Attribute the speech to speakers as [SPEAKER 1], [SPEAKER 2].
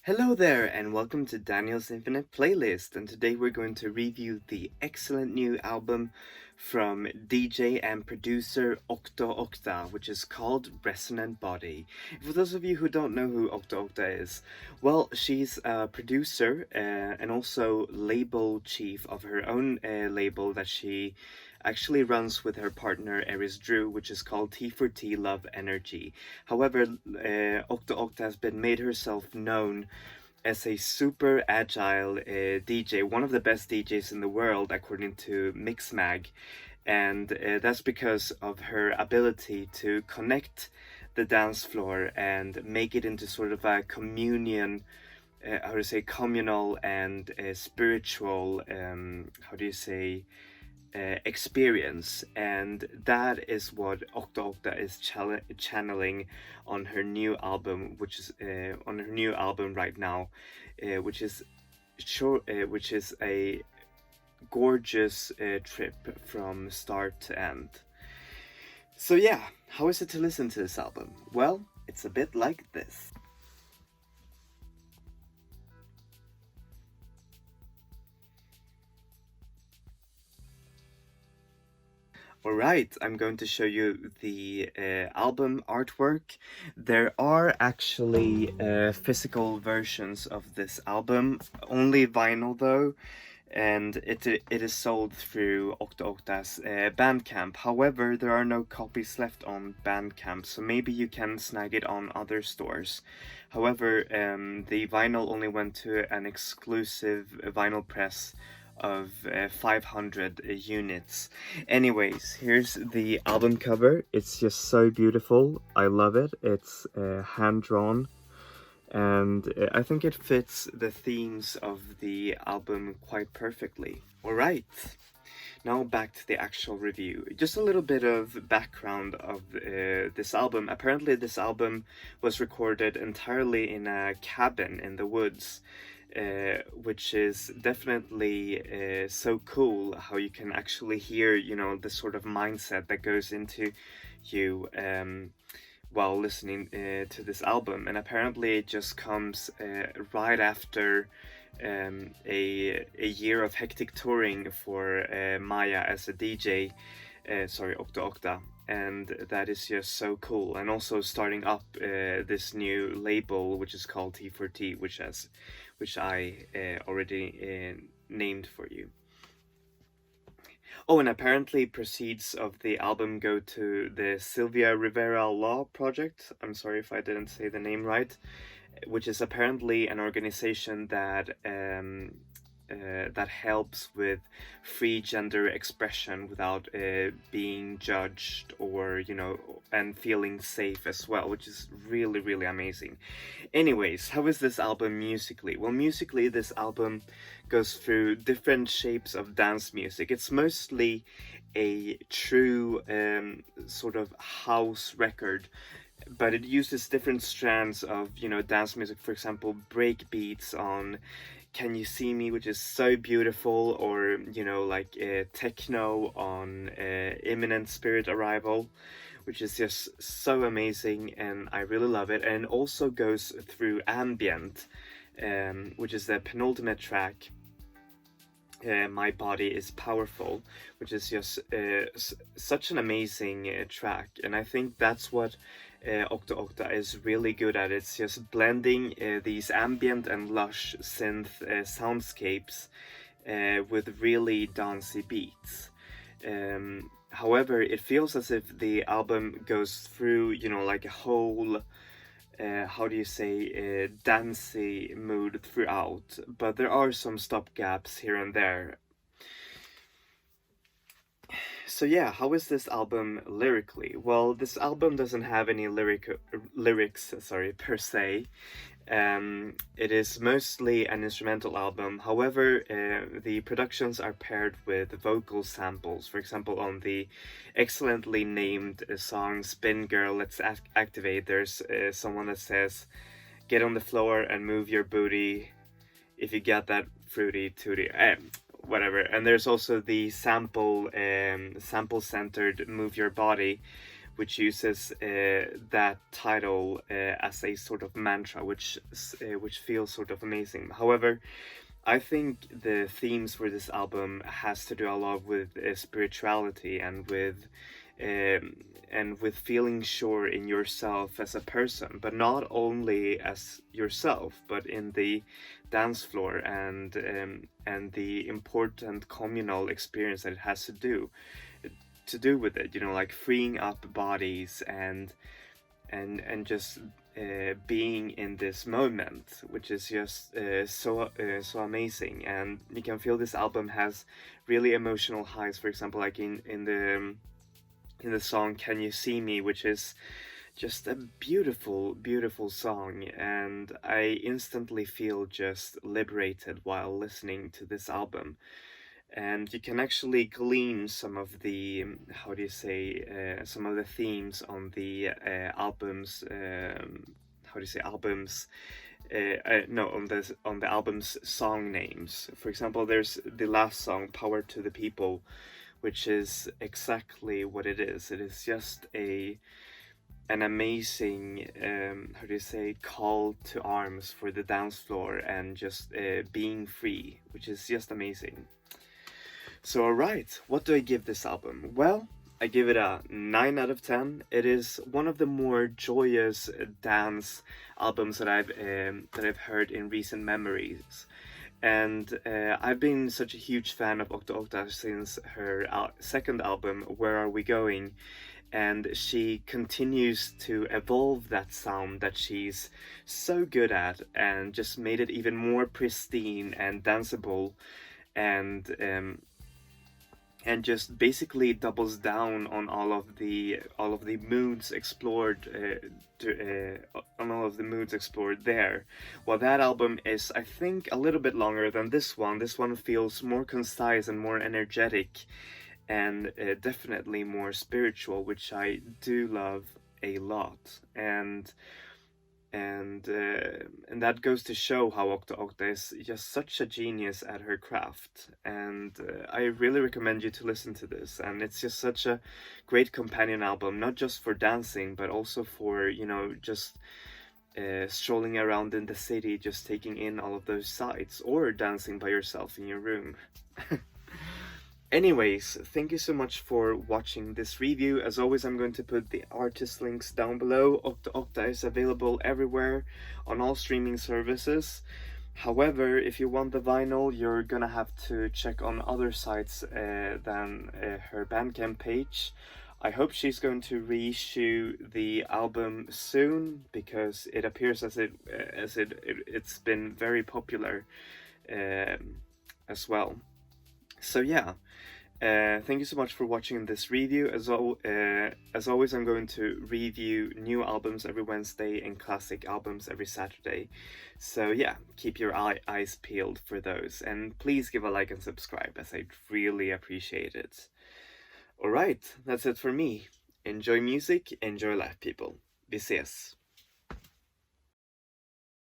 [SPEAKER 1] Hello there, and welcome to Daniel's Infinite Playlist. And today we're going to review the excellent new album from DJ and producer Octo Octa, which is called Resonant Body. For those of you who don't know who Octo Octa is, well, she's a producer and also label chief of her own label that she actually runs with her partner Eris Drew, which is called T4T Love Energy. However, Octo Octa has been made herself known as a super agile DJ, one of the best DJs in the world according to Mixmag, and that's because of her ability to connect the dance floor and make it into sort of a communion, how to say, communal and spiritual, how do you say, experience, and that is what Octo Octa is channeling on her new album, which is on her new album right now, which is which is a gorgeous trip from start to end. So yeah, how is it to listen to this album? Well, it's a bit like this. Alright, I'm going to show you the album artwork. There are actually physical versions of this album, only vinyl though, and it is sold through Octo Octa's Bandcamp. However, there are no copies left on Bandcamp, so maybe you can snag it on other stores. However, the vinyl only went to an exclusive vinyl press of 500 units. Anyways, here's the album cover. It's just so beautiful. I love it. It's hand-drawn, and I think it fits the themes of the album quite perfectly. Alright, now back to the actual review. Just a little bit of background of this album. Apparently this album was recorded entirely in a cabin in the woods, which is definitely so cool how you can actually hear, you know, the sort of mindset that goes into you while listening to this album. And apparently it just comes right after a year of hectic touring for Maya as a DJ, Octo Octa, and that is just so cool. And also starting up this new label, which is called T4T, which I already named for you. Oh, and apparently proceeds of the album go to the Sylvia Rivera Law Project. I'm sorry if I didn't say the name right, which is apparently an organization that that helps with free gender expression without being judged, or, you know, and feeling safe as well, which is really, really amazing. Anyways, how is this album musically? Well, musically, this album goes through different shapes of dance music. It's mostly a true sort of house record, but it uses different strands of, you know, dance music. For example, break beats on Can You See Me, which is so beautiful, or, you know, like techno on Imminent Spirit Arrival, which is just so amazing, and I really love it. And it also goes through ambient, which is the penultimate track, My Body Is Powerful, which is just such an amazing track. And I think that's what Octo Octa is really good at. It's just blending these ambient and lush synth soundscapes with really dancey beats. However, it feels as if the album goes through, you know, like a whole how do you say, dancey mood throughout, but there are some stop gaps here and there. So yeah, how is this album lyrically? Well, this album doesn't have any lyrics, sorry, per se. It is mostly an instrumental album. However, the productions are paired with vocal samples. For example, on the excellently named song Spin Girl, Let's Activate, there's someone that says, "Get on the floor and move your booty if you got that fruity tooty." Whatever. And there's also the sample centered Move Your Body, which uses that title as a sort of mantra, which feels sort of amazing. However, I think the themes for this album has to do a lot with spirituality um, and with feeling sure in yourself as a person, but not only as yourself, but in the dance floor and the important communal experience that it has to do with it. You know, like freeing up bodies and just being in this moment, which is just so amazing. And you can feel this album has really emotional highs. For example, like in the song "Can You See Me," which is just a beautiful, beautiful song, and I instantly feel just liberated while listening to this album. And you can actually glean some of the how do you say some of the themes on the albums how do you say albums no on the album's song names. For example, there's the last song, "Power to the People," which is exactly what it is. It is just an amazing how do you say call to arms for the dance floor and just being free, which is just amazing. So, alright, what do I give this album? Well, I give it a 9 out of 10. It is one of the more joyous dance albums that I've heard in recent memories. And I've been such a huge fan of Octo Octa since her second album, "Where Are We Going?" And she continues to evolve that sound that she's so good at and just made it even more pristine and danceable, and just basically doubles down on all of the moods explored on all of the moods explored there. Well, that album is, I think, a little bit longer than this one. This one feels more concise and more energetic, and definitely more spiritual, which I do love a lot. And that goes to show how Octo Octa is just such a genius at her craft. And I really recommend you to listen to this. And it's just such a great companion album, not just for dancing, but also for, just strolling around in the city, just taking in all of those sights, or dancing by yourself in your room. Anyways, thank you so much for watching this review. As always, I'm going to put the artist links down below. Octo Octa is available everywhere on all streaming services. However, if you want the vinyl, you're gonna have to check on other sites than her Bandcamp page. I hope she's going to reissue the album soon, because it appears it's been very popular as well. So yeah, thank you so much for watching this review. As always, I'm going to review new albums every Wednesday and classic albums every Saturday. So yeah, keep your eyes peeled for those, and please give a like and subscribe, as I'd really appreciate it. Alright, that's it for me. Enjoy music, enjoy life, people. Vi ses!